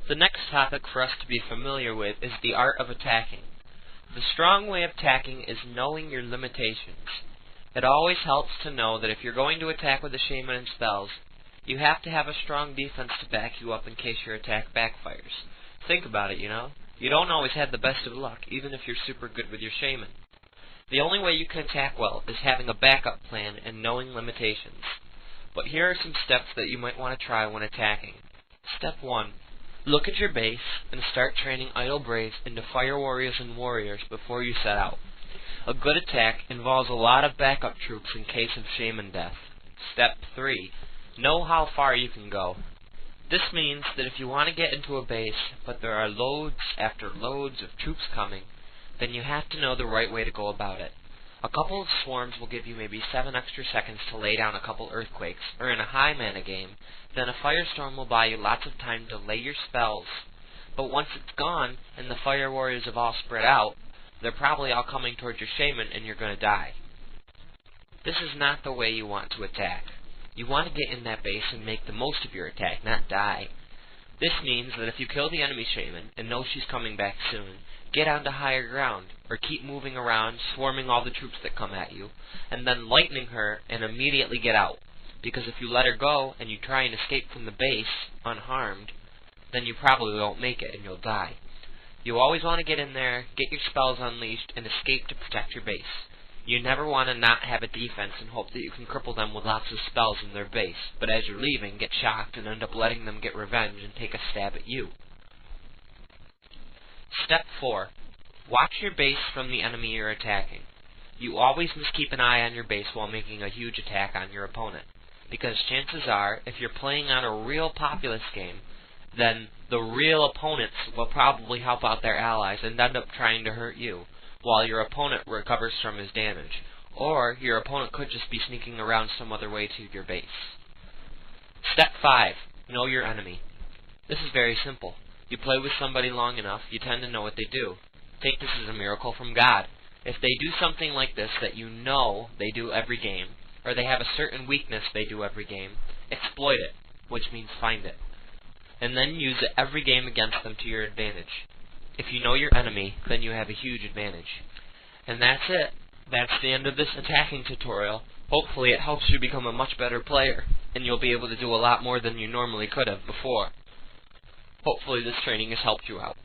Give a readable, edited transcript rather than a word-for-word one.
The next topic for us to be familiar with is the art of attacking. The strong way of attacking is knowing your limitations. It always helps to know that if you're going to attack with a shaman and spells, you have to have a strong defense to back you up in case your attack backfires. Think about it, you know. You don't always have the best of luck, even if you're super good with your shaman. The only way you can attack well is having a backup plan and knowing limitations. But here are some steps that you might want to try when attacking. Step 1. Look at your base and start training idle braves into fire warriors and warriors before you set out. A good attack involves a lot of backup troops in case of shaman death. Step 3. Know how far you can go. This means that if you want to get into a base, but there are loads after loads of troops coming, then you have to know the right way to go about it. A couple of swarms will give you maybe 7 extra seconds to lay down a couple earthquakes, or in a high mana game, then a firestorm will buy you lots of time to lay your spells. But once it's gone, and the fire warriors have all spread out, they're probably all coming towards your shaman and you're going to die. This is not the way you want to attack. You want to get in that base and make the most of your attack, not die. This means that if you kill the enemy shaman and know she's coming back soon, get onto higher ground, or keep moving around, swarming all the troops that come at you, and then lightning her and immediately get out. Because if you let her go and you try and escape from the base unharmed, then you probably won't make it and you'll die. You always want to get in there, get your spells unleashed, and escape to protect your base. You never want to not have a defense and hope that you can cripple them with lots of spells in their base, but as you're leaving, get shocked and end up letting them get revenge and take a stab at you. Step 4. Watch your base from the enemy you're attacking. You always must keep an eye on your base while making a huge attack on your opponent, because chances are, if you're playing on a real Populous game, then the real opponents will probably help out their allies and end up trying to hurt you, while your opponent recovers from his damage. Or your opponent could just be sneaking around some other way to your base. Step 5. Know your enemy. This is very simple. You play with somebody long enough, you tend to know what they do. Take this as a miracle from God. If they do something like this that you know they do every game, or they have a certain weakness they do every game, exploit it, which means find it, and then use it every game against them to your advantage. If you know your enemy, then you have a huge advantage. And that's it. That's the end of this attacking tutorial. Hopefully it helps you become a much better player, and you'll be able to do a lot more than you normally could have before. Hopefully this training has helped you out.